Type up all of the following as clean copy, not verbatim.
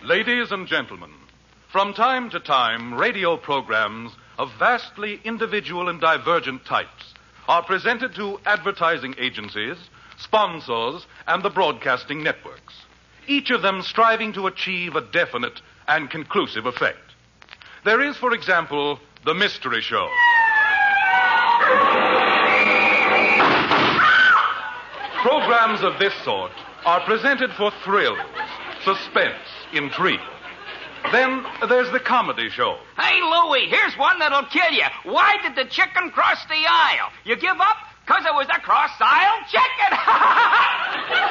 Ladies and gentlemen, from time to time, radio programs of vastly individual and divergent types are presented to advertising agencies, sponsors, and the broadcasting networks, each of them striving to achieve a definite and conclusive effect. There is, for example, the Mystery Show. Programs of this sort are presented for thrills, suspense, intrigue. Then there's the Comedy Show. Hey, Louie, here's one that'll kill you. Why did the chicken cross the aisle? You give up? 'Cause it was a cross-aisle chicken.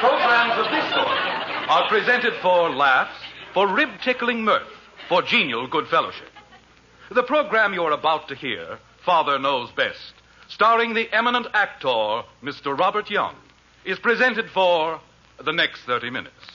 Programs of this sort are presented for laughs, for rib-tickling mirth, for genial good fellowship. The program you're about to hear, Father Knows Best, starring the eminent actor, Mr. Robert Young, is presented for the next 30 minutes.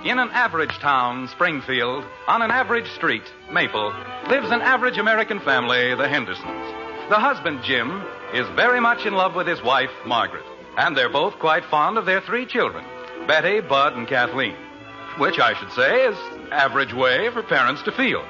In an average town, Springfield, on an average street, Maple, lives an average American family, the Hendersons. The husband, Jim, is very much in love with his wife, Margaret, and they're both quite fond of their 3 children, Betty, Bud, and Kathleen, which I should say is average way for parents to feel.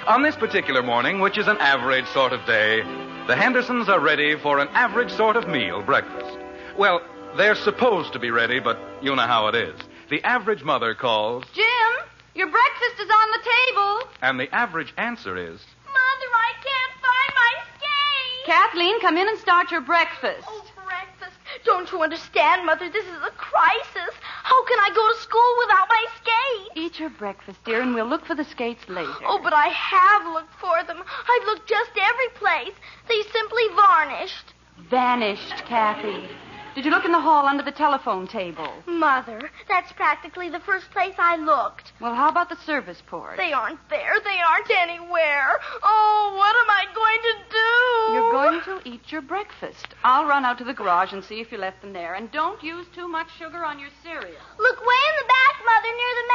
On this particular morning, which is an average sort of day, the Hendersons are ready for an average sort of meal, breakfast. Well, they're supposed to be ready, but you know how it is. The average mother calls, Jim, your breakfast is on the table. and the average answer is, Mother, I can't find my skate. Kathleen, come in and start your breakfast. Oh, breakfast. Don't you understand, Mother? This is a crisis. How can I go to school without my skates? Eat your breakfast, dear, and we'll look for the skates later. Oh, but I have looked for them. I've looked just every place. They simply varnished. Vanished, Kathy. Did you look in the hall under the telephone table? Mother, that's practically the first place I looked. Well, how about the service port? They aren't there. They aren't anywhere. Oh, what am I going to do? You're going to eat your breakfast. I'll run out to the garage and see if you left them there. And don't use too much sugar on your cereal. Look way in the back, Mother, near the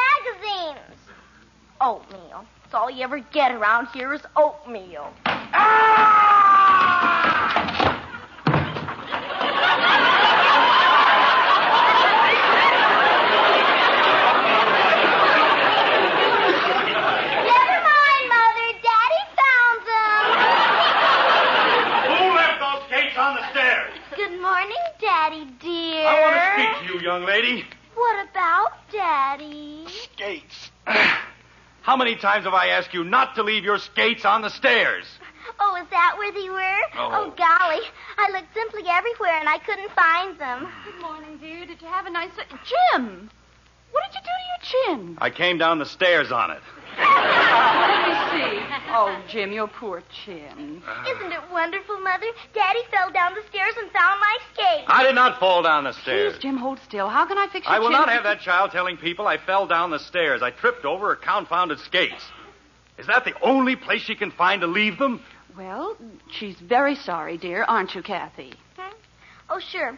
magazines. Oatmeal. It's all you ever get around here is oatmeal. Young lady. What about, Daddy? Skates. How many times have I asked you not to leave your skates on the stairs? Oh, is that where they were? Oh, golly. I looked simply everywhere and I couldn't find them. Good morning, dear. Did you have a nice... Jim! What did you do to your chin? I came down the stairs on it. Let me see. Oh, Jim, your poor chin. Isn't it wonderful, Mother? Daddy fell down the stairs and found my skates. I did not fall down the stairs. Please, Jim, hold still. How can I fix your I will chin? not have that child telling people I fell down the stairs. I tripped over her confounded skates. Is that the only place she can find to leave them? Well, she's very sorry, dear, aren't you, Kathy? Oh, sure.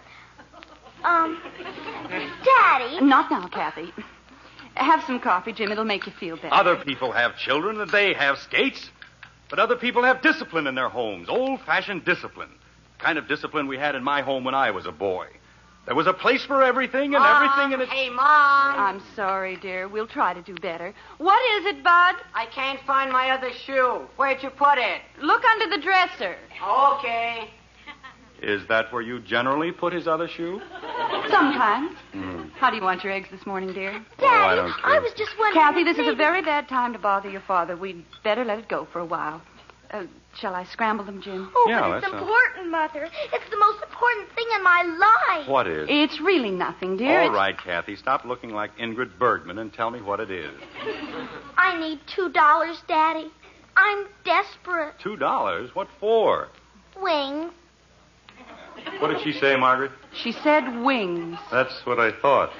Daddy. Not now, Kathy. Have some coffee, Jim. It'll make you feel better. Other people have children and they have skates. But other people have discipline in their homes, old-fashioned discipline. The kind of discipline we had in my home when I was a boy. There was a place for everything and everything in it. Hey, Mom. I'm sorry, dear. We'll try to do better. What is it, Bud? I can't find my other shoe. Where'd you put it? Look under the dresser. Okay. Is that where you generally put his other shoe? Sometimes. How do you want your eggs this morning, dear? Daddy, I don't care. I was just wondering... Kathy, this is a very bad time to bother your father. We'd better let it go for a while. Shall I scramble them, Jim? Oh, Yeah, but it's that's important, Mother. It's the most important thing in my life. What is? It's really nothing, dear. All right, Kathy, stop looking like Ingrid Bergman and tell me what it is. I need $2, Daddy. I'm desperate. $2? What for? Wings. What did she say, Margaret? She said wings. That's what I thought.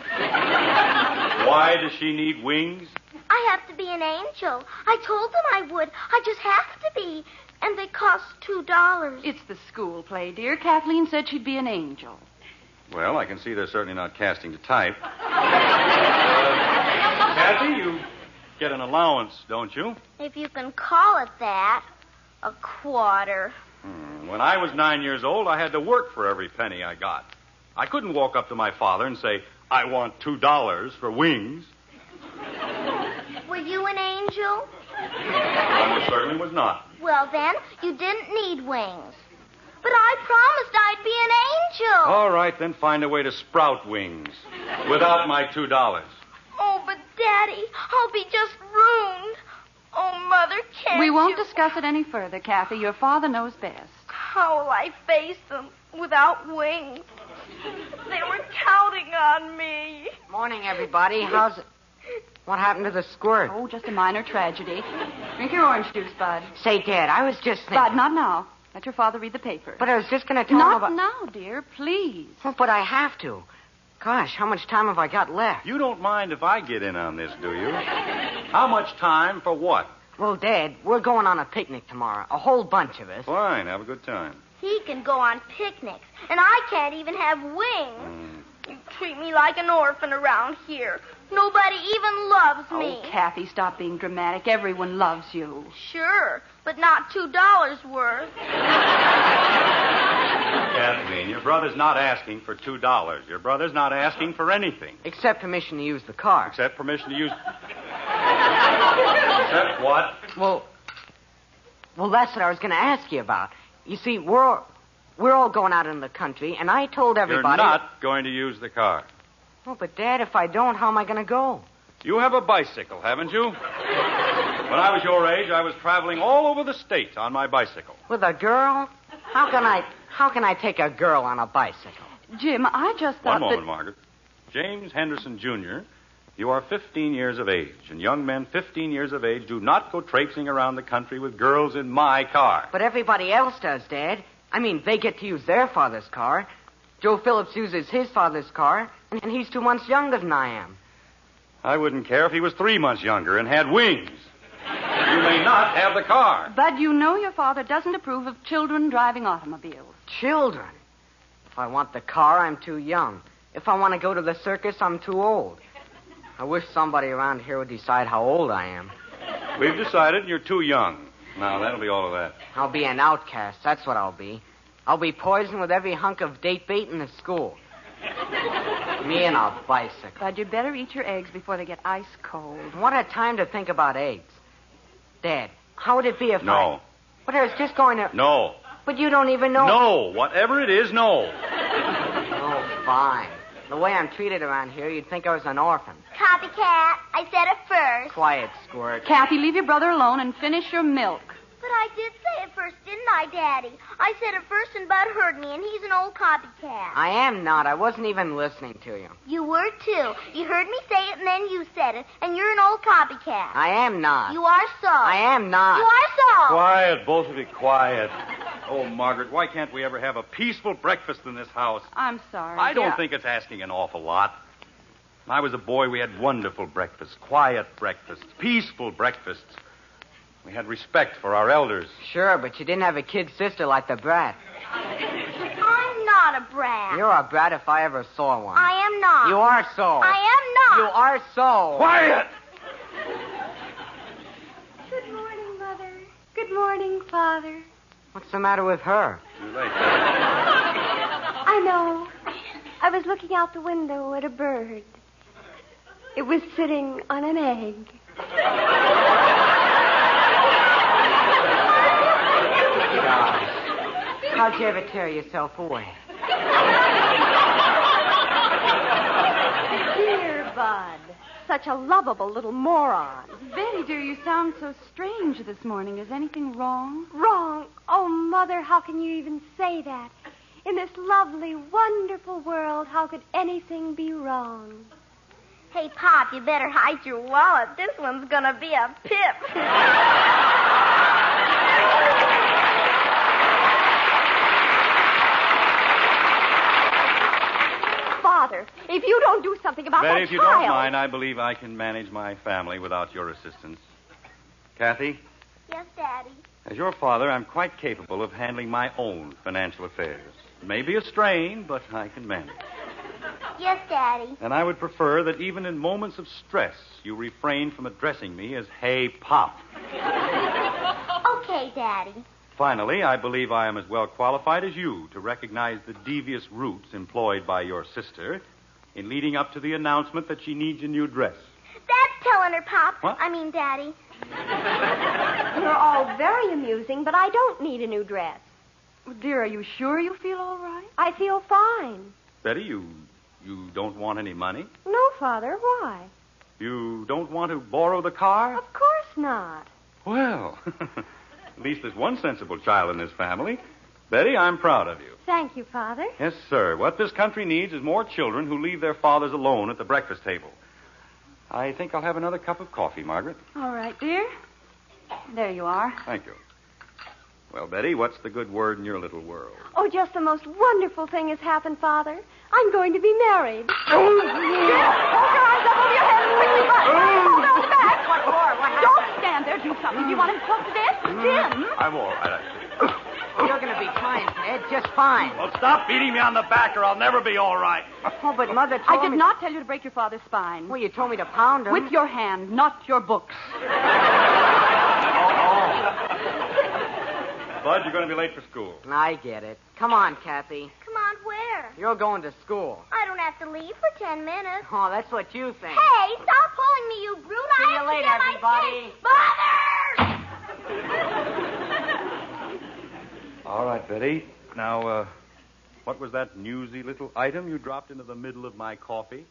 Why does she need wings? I have to be an angel. I told them I would. I just have to be. And they cost $2. It's the school play, dear. Kathleen said she'd be an angel. Well, I can see they're certainly not casting to type. Kathy, you get an allowance, don't you? If you can call it that. A quarter. When I was 9 years old, I had to work for every penny I got. I couldn't walk up to my father and say, I want $2 for wings. Were you an angel? I most certainly was not. Well, then, you didn't need wings. But I promised I'd be an angel. All right, then find a way to sprout wings without my $2. Oh, but, Daddy, I'll be just ruined. Oh, Mother, can't We won't you... discuss it any further, Kathy. Your father knows best. How will I face them without wings? They were counting on me. Morning, everybody. How's it? What happened to the squirt? Oh, just a minor tragedy. Drink your orange juice, Bud. Say, Dad, I was just thinking... Bud, not now. Let your father read the paper. But I was just going to tell him Not about... now, dear, please. Well, but I have to. Gosh, how much time have I got left? You don't mind if I get in on this, do you? How much time for what? Well, Dad, we're going on a picnic tomorrow. A whole bunch of us. Fine, have a good time. He can go on picnics, and I can't even have wings. You treat me like an orphan around here. Nobody even loves me. Oh, Kathy, stop being dramatic. Everyone loves you. Sure, but not $2 worth. Kathleen, your brother's not asking for $2. Your brother's not asking for anything. Except permission to use the car. Except permission to use... Except what? Well, that's what I was going to ask you about. You see, we're all going out in the country, and I told everybody... You're not going to use the car. Oh, but, Dad, if I don't, how am I going to go? You have a bicycle, haven't you? When I was your age, I was traveling all over the state on my bicycle. With a girl? How can I take a girl on a bicycle? Jim, I just thought One moment, that... Margaret. James Henderson, Jr., you are 15 years of age, and young men 15 years of age do not go traipsing around the country with girls in my car. But everybody else does, Dad. I mean, they get to use their father's car. Joe Phillips uses his father's car, and he's 2 months younger than I am. I wouldn't care if he was 3 months younger and had wings. You may not have the car. Bud, you know your father doesn't approve of children driving automobiles. Children. If I want the car, I'm too young. If I want to go to the circus, I'm too old. I wish somebody around here would decide how old I am. We've decided you're too young. Now, that'll be all of that. I'll be an outcast. That's what I'll be. I'll be poisoned with every hunk of date bait in the school. Me and a bicycle. Bud, you'd better eat your eggs before they get ice cold. What a time to think about eggs. Dad, how would it be if No. But I was just going to... No. But you don't even know... No. Whatever it is, no. Oh, fine. The way I'm treated around here, you'd think I was an orphan. Copycat, I said it first. Quiet, Squirt. Kathy, leave your brother alone and finish your milk. But I did say it first, didn't I, Daddy? I said it first and Bud heard me, and he's an old copycat. I am not. I wasn't even listening to you. You were, too. You heard me say it, and then you said it, and you're an old copycat. I am not. You are so. I am not. You are so. Quiet, both of you, quiet. Oh, Margaret, why can't we ever have a peaceful breakfast in this house? I'm sorry. I don't Yeah. think it's asking an awful lot. When I was a boy, we had wonderful breakfasts, quiet breakfasts, peaceful breakfasts. We had respect for our elders. Sure, but you didn't have a kid sister like the brat. I'm not a brat. You're a brat if I ever saw one. I am not. You are so. I am not. You are so. Quiet! Good morning, Mother. Good morning, Father. What's the matter with her? Too late. I know. I was looking out the window at a bird. It was sitting on an egg. Gosh. How'd you ever tear yourself away? Dear Bud. Such a lovable little moron. Betty, dear, you sound so strange this morning. Is anything wrong? Wrong. Oh, Mother, how can you even say that? In this lovely, wonderful world, how could anything be wrong? Hey, Pop, you better hide your wallet. This one's gonna be a pip. Father, if you don't do something about Betty, that if you child... don't mind, I believe I can manage my family without your assistance. Kathy, Yes, Daddy. as your father, I'm quite capable of handling my own financial affairs. It may be a strain, but I can manage. Yes, Daddy. And I would prefer that even in moments of stress, you refrain from addressing me as Hey Pop. Okay, Daddy. Finally, I believe I am as well qualified as you to recognize the devious routes employed by your sister in leading up to the announcement that she needs a new dress. That's telling her, Pop. What? I mean, Daddy. You're all very amusing, but I don't need a new dress. Dear, are you sure you feel all right? I feel fine. Betty, you don't want any money? No, Father, why? You don't want to borrow the car? Of course not. Well, at least there's one sensible child in this family. Betty, I'm proud of you. Thank you, Father. Yes, sir. What this country needs is more children who leave their fathers alone at the breakfast table. I think I'll have another cup of coffee, Margaret. All right, dear. There you are. Thank you. Well, Betty, what's the good word in your little world? Oh, just the most wonderful thing has happened, Father. I'm going to be married. Hold your eyes up over your head quickly, Bud. Hold on back. What for? What happened? Don't stand there. Do something. Do you want him to put to death? Jim. I'm all right. You're going to be fine, Ted. Just fine. Well, stop beating me on the back or I'll never be all right. Oh, but Mother told I did me... not tell you to break your father's spine. Well, you told me to pound him. With your hand, not your books. Bud, you're going to be late for school. I get it. Come on, Kathy. Come on, where? You're going to school. I don't have to leave for 10 minutes. Oh, that's what you think. Hey, stop pulling me, you brute. See I you have to later, get my everybody. things. Mother! All right, Betty. Now, what was that newsy little item you dropped into the middle of my coffee?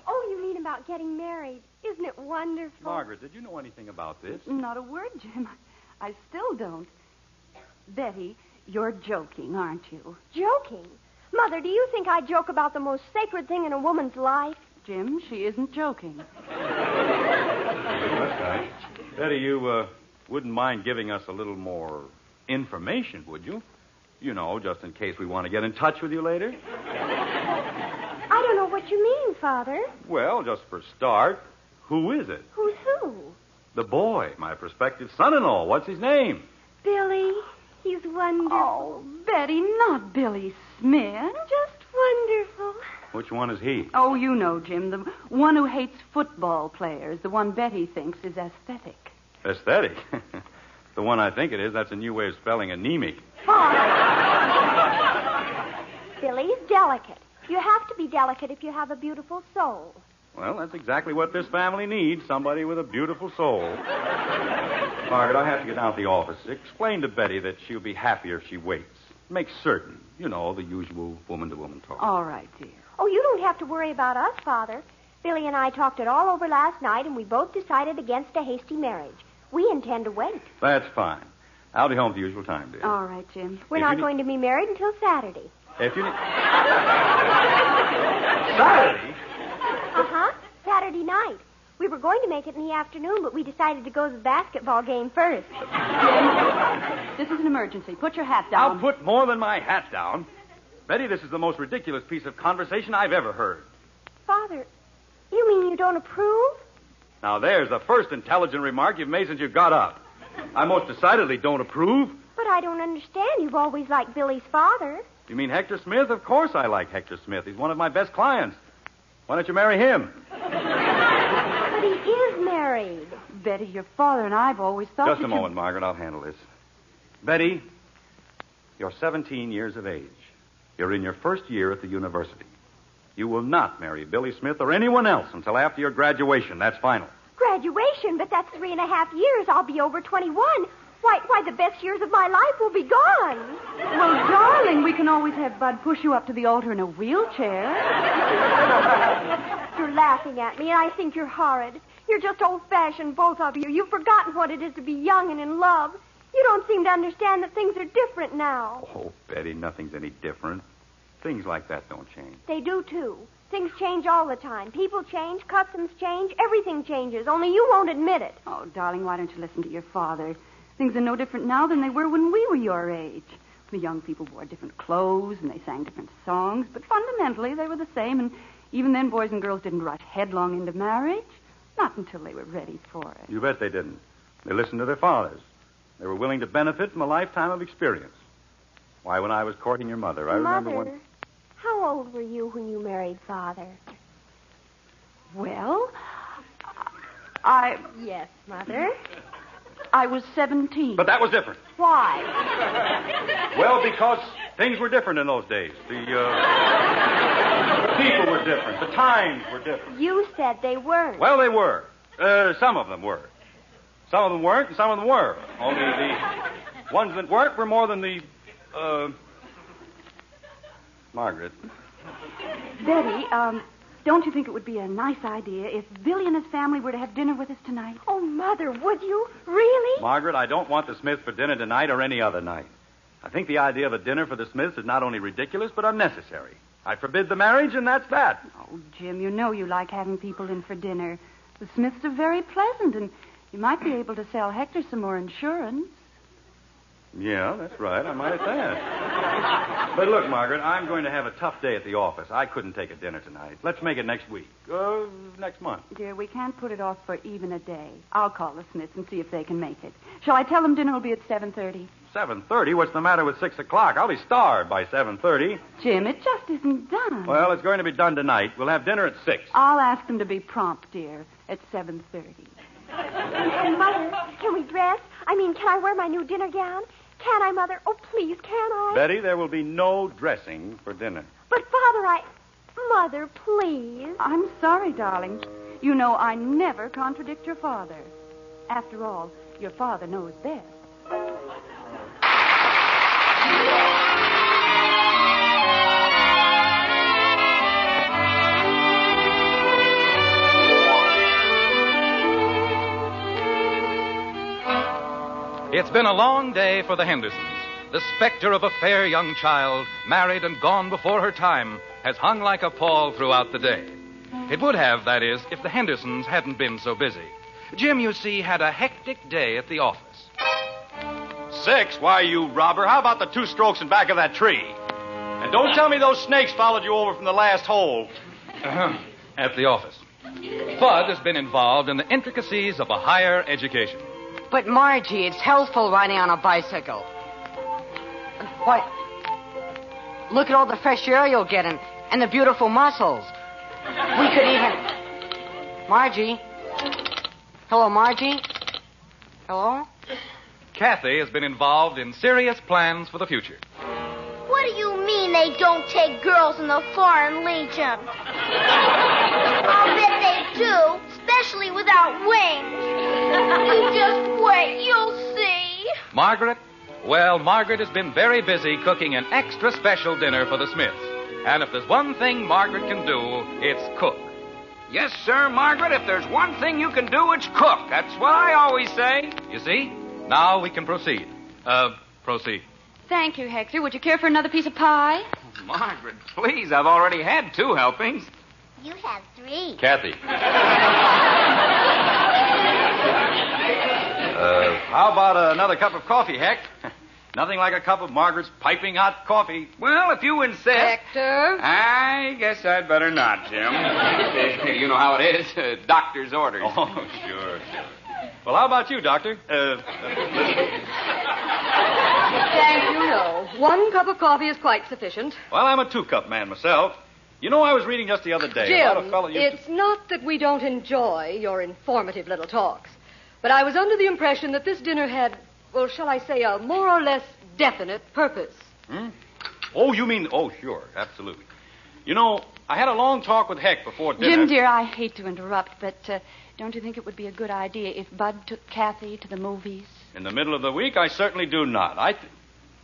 Oh, you mean about getting married. Isn't it wonderful? Margaret, did you know anything about this? Not a word, Jim. I still don't. Betty, you're joking, aren't you? Joking? Mother, do you think I joke about the most sacred thing in a woman's life? Jim, she isn't joking. That's right. Betty, you wouldn't mind giving us a little more information, would you? You know, just in case we want to get in touch with you later. I don't know what you mean, Father. Well, just for start, who is it? Who's who? The boy, my prospective son-in-law. What's his name? Billy. He's wonderful. Oh, Betty, not Billy Smith. Just wonderful. Which one is he? Oh, you know, Jim, the one who hates football players, the one Betty thinks is aesthetic. Aesthetic. The one I think it is, that's a new way of spelling anemic. Billy's delicate. You have to be delicate if you have a beautiful soul. Well, that's exactly what this family needs, somebody with a beautiful soul. Margaret, I have to get down to the office. Explain to Betty that she'll be happier if she waits. Make certain, you know, the usual woman-to-woman talk. All right, dear. Oh, you don't have to worry about us, Father. Billy and I talked it all over last night, and we both decided against a hasty marriage. We intend to wait. That's fine. I'll be home at the usual time, dear. All right, Jim. We're not going to be married until Saturday. If you need... Saturday? Uh-huh. Saturday night. We were going to make it in the afternoon, but we decided to go to the basketball game first. This is an emergency. Put your hat down. I'll put more than my hat down. Betty, this is the most ridiculous piece of conversation I've ever heard. Father, you mean you don't approve? Now, there's the first intelligent remark you've made since you got up. I most decidedly don't approve. But I don't understand. You've always liked Billy's father. You mean Hector Smith? Of course I like Hector Smith. He's one of my best clients. Why don't you marry him? But he is married. Betty, your father and I have always thought Just that a moment, Margaret. I'll handle this. Betty, you're 17 years of age. You're in your first year at the university. You will not marry Billy Smith or anyone else until after your graduation. That's final. Graduation? But that's 3.5 years. I'll be over 21. Why, the best years of my life will be gone. Well, darling, we can always have Bud push you up to the altar in a wheelchair. You're laughing at me, and I think you're horrid. You're just old-fashioned, both of you. You've forgotten what it is to be young and in love. You don't seem to understand that things are different now. Oh, Betty, nothing's any different. Things like that don't change. They do, too. Things change all the time. People change, customs change, everything changes, only you won't admit it. Oh, darling, why don't you listen to your father? Things are no different now than they were when we were your age. The young people wore different clothes and they sang different songs, but fundamentally they were the same, and even then boys and girls didn't rush headlong into marriage. Not until they were ready for it. You bet they didn't. They listened to their fathers. They were willing to benefit from a lifetime of experience. Why, when I was courting your mother, I remember when... How old were you when you married Father? Well, Yes, Mother. I was 17. But that was different. Why? Well, because things were different in those days. The people were different. The times were different. You said they weren't. Well, they were. Some of them were. Some of them weren't, and some of them were. Only the ones that weren't were more than the, Margaret. Betty, don't you think it would be a nice idea if Billy and his family were to have dinner with us tonight? Oh, Mother, would you? Really? Margaret, I don't want the Smiths for dinner tonight or any other night. I think the idea of a dinner for the Smiths is not only ridiculous, but unnecessary. I forbid the marriage, and that's that. Oh, Jim, you know you like having people in for dinner. The Smiths are very pleasant, and you might be able to sell Hector some more insurance. Yeah, that's right. I might have that. But look, Margaret, I'm going to have a tough day at the office. I couldn't take a dinner tonight. Let's make it next week. Next month. Dear, we can't put it off for even a day. I'll call the Smiths and see if they can make it. Shall I tell them dinner will be at 7:30? 7:30? What's the matter with 6 o'clock? I'll be starved by 7:30. Jim, it just isn't done. Well, it's going to be done tonight. We'll have dinner at 6. I'll ask them to be prompt, dear, at 7:30. And Mother, can we dress? Can I wear my new dinner gown? Can I, Mother? Oh, please, can I? Betty, there will be no dressing for dinner. But, Father, Mother, please. I'm sorry, darling. You know I never contradict your father. After all, your father knows best. It's been a long day for the Hendersons. The specter of a fair young child, married and gone before her time, has hung like a pall throughout the day. It would have, that is, if the Hendersons hadn't been so busy. Jim, you see, had a hectic day at the office. 6? Why, you robber, how about the 2 strokes in back of that tree? And don't tell me those snakes followed you over from the last hole. At the office. Bud has been involved in the intricacies of a higher education. But, Margie, it's healthful riding on a bicycle. Why, look at all the fresh air you'll get and the beautiful muscles. We could even... Margie? Hello, Margie? Hello? Kathy has been involved in serious plans for the future. What do you mean they don't take girls in the Foreign Legion? I'll bet they do, especially without wings. You just wait, you'll see. Margaret? Well, Margaret has been very busy cooking an extra special dinner for the Smiths. And if there's one thing Margaret can do, it's cook. Yes, sir, Margaret, if there's one thing you can do, it's cook. That's what I always say. You see? Now we can proceed. Proceed. Thank you, Hector. Would you care for another piece of pie? Margaret, please, I've already had 2 helpings. You have 3. Kathy. How about another cup of coffee, Heck? Nothing like a cup of Margaret's piping hot coffee. Well, if you insist. Hector? I guess I'd better not, Jim. You know how it is. Doctor's orders. Oh, sure. Well, how about you, Doctor? Thank you, no. 1 cup of coffee is quite sufficient. Well, I'm a 2-cup man myself. You know, I was reading just the other day about a Jim, fellow it's not that we don't enjoy your informative little talks, but I was under the impression that this dinner had, well, shall I say, a more or less definite purpose. Oh, you mean... Oh, sure, absolutely. You know, I had a long talk with Heck before dinner. Jim, dear, I hate to interrupt, but don't you think it would be a good idea if Bud took Kathy to the movies? In the middle of the week? I certainly do not.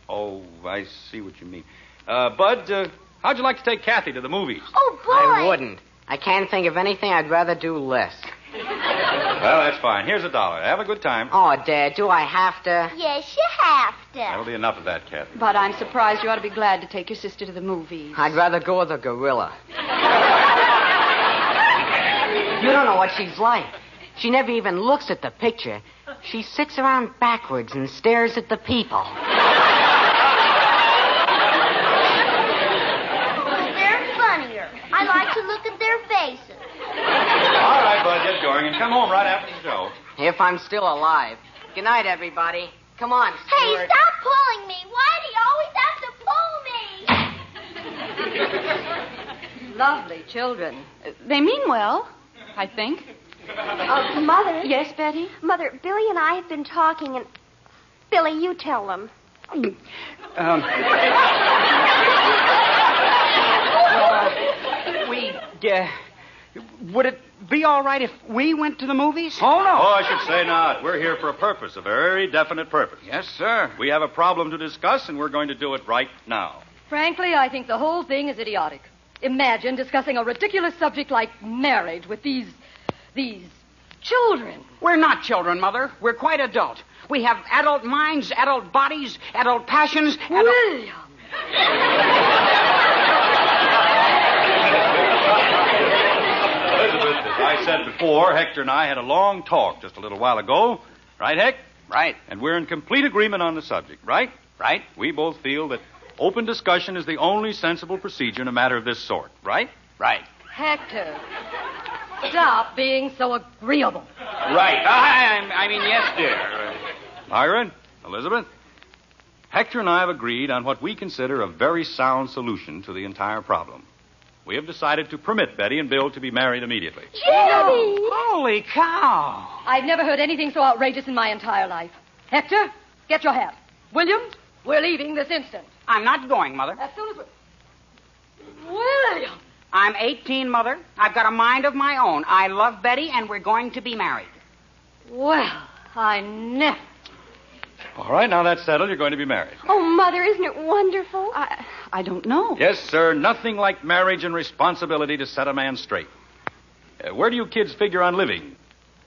Oh, I see what you mean. Bud, how'd you like to take Kathy to the movies? Oh, boy. I wouldn't. I can't think of anything I'd rather do less. Well, that's fine. Here's $1. Have a good time. Oh, Dad, do I have to? Yes, you have to. That'll be enough of that, Kathy. But I'm surprised. You ought to be glad to take your sister to the movies. I'd rather go with a gorilla. You don't know what she's like. She never even looks at the picture. She sits around backwards and stares at the people. They're funnier. I like to look at their faces. All right, Bud, get going and come home right after the show. If I'm still alive. Good night, everybody. Come on, Hey, Stuart. stop pulling me. Why do you always have to pull me? Lovely children. They mean well, I think. Mother. Yes, Betty? Mother, Billy and I have been talking, and... Billy, you tell them. Would it be all right if we went to the movies? Oh, no. Oh, I should say not. We're here for a purpose, a very definite purpose. Yes, sir. We have a problem to discuss, and we're going to do it right now. Frankly, I think the whole thing is idiotic. Imagine discussing a ridiculous subject like marriage with these children. We're not children, Mother. We're quite adult. We have adult minds, adult bodies, adult passions. William! Elizabeth, as I said before, Hector and I had a long talk just a little while ago. Right, Heck? Right. And we're in complete agreement on the subject, right? Right. We both feel that open discussion is the only sensible procedure in a matter of this sort, right? Right. Hector, stop being so agreeable. Right. I mean, yes, dear. Margaret, Elizabeth, Hector and I have agreed on what we consider a very sound solution to the entire problem. We have decided to permit Betty and Bill to be married immediately. Jenny! Holy cow! I've never heard anything so outrageous in my entire life. Hector, get your hat. William, we're leaving this instant. I'm not going, Mother. As soon as William! I'm 18, Mother. I've got a mind of my own. I love Betty, and we're going to be married. Well, I never... All right, now that's settled. You're going to be married. Oh, Mother, isn't it wonderful? I don't know. Yes, sir. Nothing like marriage and responsibility to set a man straight. Where do you kids figure on living?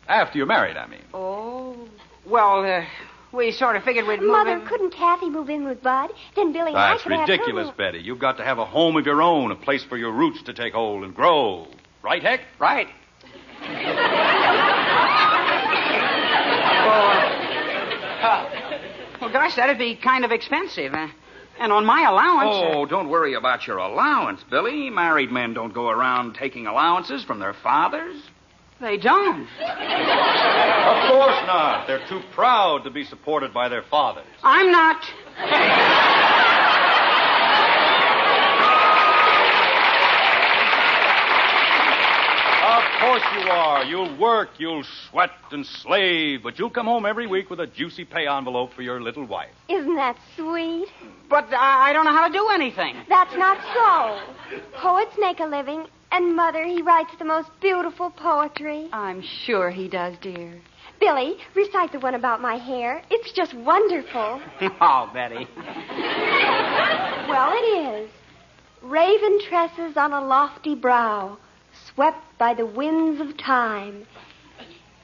After you're married, I mean. Oh. Well, we sort of figured we'd move Mother, in. couldn't Kathy move in with Bud? Then Billy and I That's could have ridiculous, her... Betty. You've got to have a home of your own, a place for your roots to take hold and grow. Right, Heck? Right. Well, gosh, that'd be kind of expensive. And on my allowance... Oh, don't worry about your allowance, Billy. Married men don't go around taking allowances from their fathers. They don't. Of course not. They're too proud to be supported by their fathers. I'm not. Of course you are. You'll work, you'll sweat and slave, but you'll come home every week with a juicy pay envelope for your little wife. Isn't that sweet? But I don't know how to do anything. That's not so. Poets make a living, and Mother, he writes the most beautiful poetry. I'm sure he does, dear. Billy, recite the one about my hair. It's just wonderful. Oh, Betty. Well, it is. Raven tresses on a lofty brow, swept by the winds of time.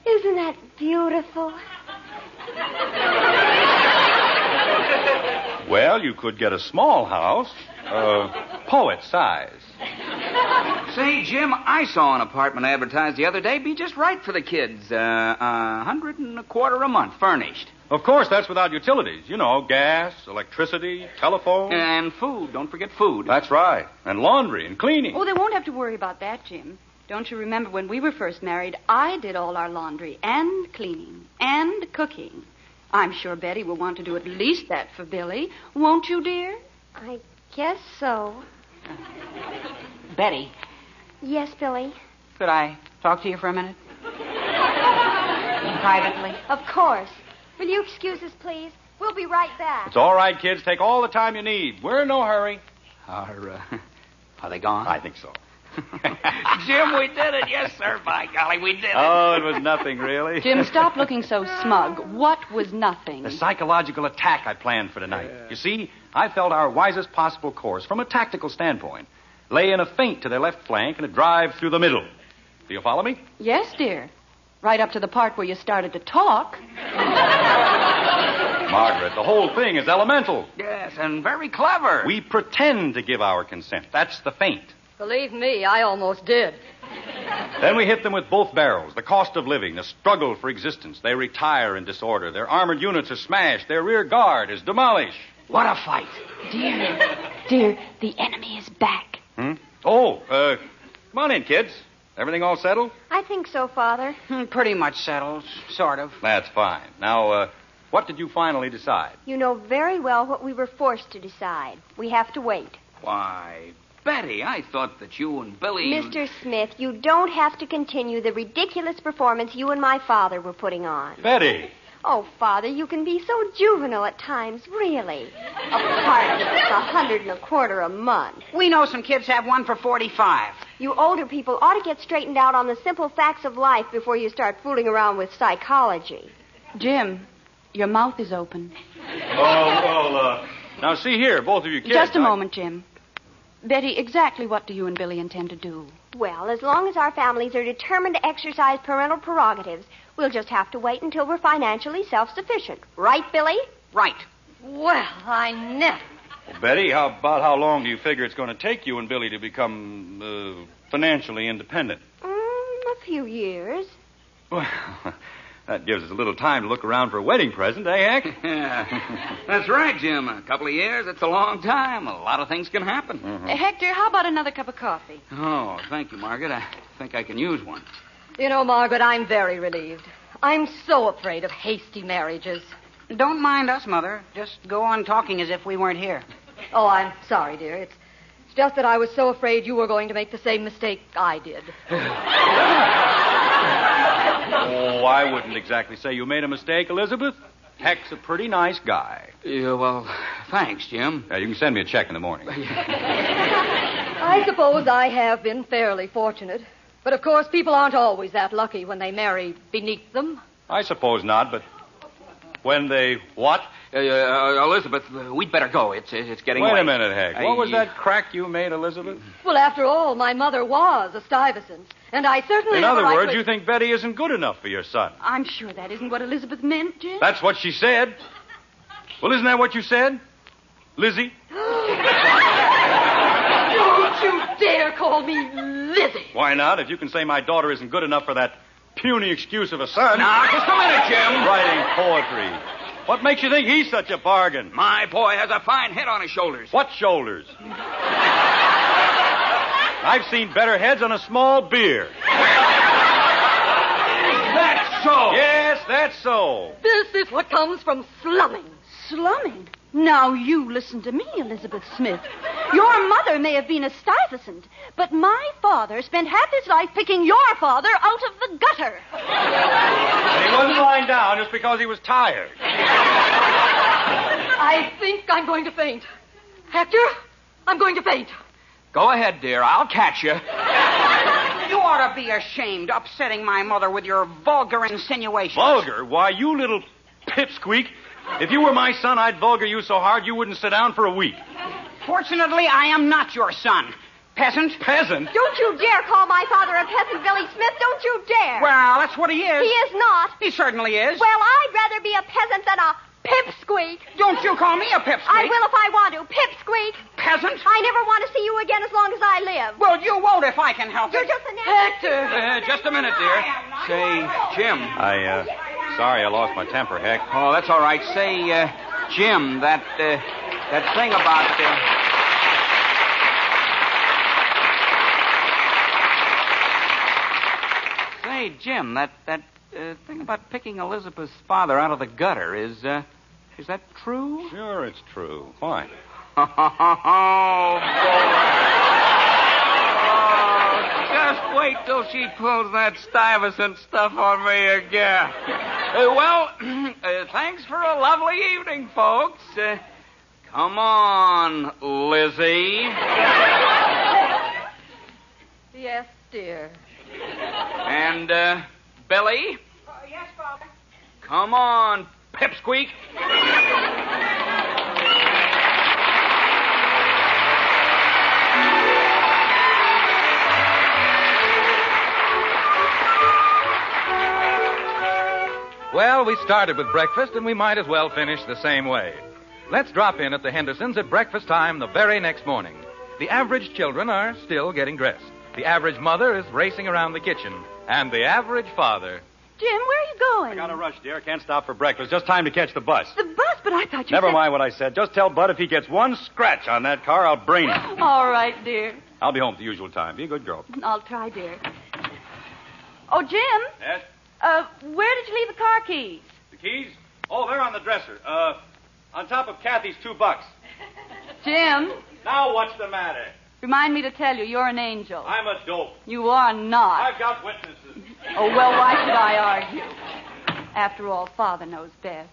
Isn't that beautiful? Well, you could get a small house, poet size. Say, Jim, I saw an apartment advertised the other day. Be just right for the kids. $125 a month, furnished. Of course, that's without utilities. You know, gas, electricity, telephone. And food. Don't forget food. That's right. And laundry and cleaning. Oh, they won't have to worry about that, Jim. Don't you remember when we were first married, I did all our laundry and cleaning and cooking. I'm sure Betty will want to do at least that for Billy. Won't you, dear? I guess so. Betty, Yes, Billy. could I talk to you for a minute? Privately? Of course. Will you excuse us, please? We'll be right back. It's all right, kids. Take all the time you need. We're in no hurry. Are they gone? I think so. Jim, we did it. Yes, sir. By golly, we did it. Oh, it was nothing, really. Jim, stop looking so smug. What was nothing? The psychological attack I planned for tonight. You see, I felt our wisest possible course, from a tactical standpoint, lay in a feint to their left flank and a drive through the middle. Do you follow me? Yes, dear. Right up to the part where you started to talk. Margaret, the whole thing is elemental. Yes, and very clever. We pretend to give our consent. That's the feint. Believe me, I almost did. Then we hit them with both barrels. The cost of living, the struggle for existence. They retire in disorder. Their armored units are smashed. Their rear guard is demolished. What a fight. Dear, the enemy is back. Oh, come on in, kids. Everything all settled? I think so, Father. Pretty much settled, sort of. That's fine. Now, what did you finally decide? You know very well what we were forced to decide. We have to wait. Why, Betty, I thought that you and Billy... Mr. Smith, you don't have to continue the ridiculous performance you and my father were putting on. Betty! Oh, Father, you can be so juvenile at times, really. Apart from it's $125 a month. We know some kids have one for 45. You older people ought to get straightened out on the simple facts of life before you start fooling around with psychology. Jim, your mouth is open. Now see here, both of you kids. Just a moment, Jim. Betty, exactly what do you and Billy intend to do? Well, as long as our families are determined to exercise parental prerogatives, we'll just have to wait until we're financially self-sufficient. Right, Billy? Right. Well, I never. Well, Betty, how long do you figure it's going to take you and Billy to become financially independent? A few years. Well, that gives us a little time to look around for a wedding present, eh, Heck? That's right, Jim. A couple of years, it's a long time. A lot of things can happen. Mm-hmm. Hector, how about another cup of coffee? Oh, thank you, Margaret. I think I can use one. You know, Margaret, I'm very relieved. I'm so afraid of hasty marriages. Don't mind us, Mother. Just go on talking as if we weren't here. Oh, I'm sorry, dear. It's just that I was so afraid you were going to make the same mistake I did. Oh, I wouldn't exactly say you made a mistake, Elizabeth. Heck's a pretty nice guy. Yeah, well, thanks, Jim. You can send me a check in the morning. I suppose I have been fairly fortunate. But, of course, people aren't always that lucky when they marry beneath them. I suppose not, but when they what? Elizabeth, we'd better go. It's getting late. Wait a minute, Heck. What was that crack you made, Elizabeth? Well, after all, my mother was a Stuyvesant, and I certainly... In have a other right words, to... you think Betty isn't good enough for your son. I'm sure that isn't what Elizabeth meant, Jim. That's what she said. Well, isn't that what you said, Lizzie? Don't you dare call me Lizzie. Why not? If you can say my daughter isn't good enough for that puny excuse of a son... Now, just a minute, Jim. Writing poetry. What makes you think he's such a bargain? My boy has a fine head on his shoulders. What shoulders? I've seen better heads on a small beer. That's so. Yes, that's so. This is what comes from slumming. Slumming? Now, you listen to me, Elizabeth Smith. Your mother may have been a Stuyvesant, but my father spent half his life picking your father out of the gutter. And he wasn't lying down just because he was tired. I think I'm going to faint. Hector, I'm going to faint. Go ahead, dear. I'll catch you. You ought to be ashamed, upsetting my mother with your vulgar insinuations. Vulgar? Why, you little pipsqueak. If you were my son, I'd vulgar you so hard you wouldn't sit down for a week. Fortunately, I am not your son. Peasant. Peasant? Don't you dare call my father a peasant, Billy Smith. Don't you dare. Well, that's what he is. He is not. He certainly is. Well, I'd rather be a peasant than a pipsqueak. Don't you call me a pipsqueak. I will if I want to. Pipsqueak. Peasant. I never want to see you again as long as I live. Well, you won't if I can help You're it. just a Hector. Just a minute, dear. Say, Jim. Sorry I lost my temper, Heck. Oh, that's all right. Say, Jim, that thing about... Say, Jim, that thing about picking Elizabeth's father out of the gutter, is that true? Sure, it's true. Why? Oh, just wait till she pulls that Stuyvesant stuff on me again. Thanks for a lovely evening, folks. Come on, Lizzie. Yes, dear. And, Billy? Yes, Father. Come on, Pipsqueak. Well, we started with breakfast, and we might as well finish the same way. Let's drop in at the Hendersons at breakfast time the very next morning. The average children are still getting dressed. The average mother is racing around the kitchen. And the average father... Jim, where are you going? I got to rush, dear. I can't stop for breakfast. Just time to catch the bus. The bus, but I thought you Never said... mind what I said. Just tell Bud if he gets one scratch on that car, I'll brain him. All right, dear. I'll be home at the usual time. Be a good girl. I'll try, dear. Oh, Jim? Yes? Where did you leave the car keys? The keys? Oh, they're on the dresser. On top of Kathy's $2. Jim? Now what's the matter? Remind me to tell you, you're an angel. I'm a dope. You are not. I've got witnesses. Oh, well, why should I argue? After all, Father knows best.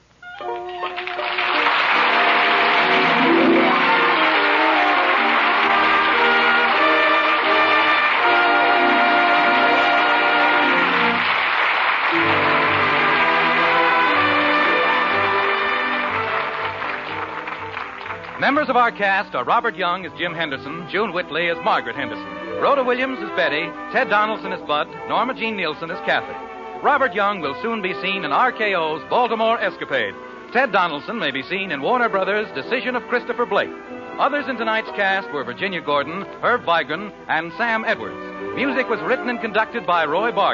Members of our cast are Robert Young as Jim Henderson, June Whitley as Margaret Henderson, Rhoda Williams as Betty, Ted Donaldson as Bud, Norma Jean Nielsen as Kathy. Robert Young will soon be seen in RKO's Baltimore Escapade. Ted Donaldson may be seen in Warner Brothers' Decision of Christopher Blake. Others in tonight's cast were Virginia Gordon, Herb Vigran, and Sam Edwards. Music was written and conducted by Roy Barger.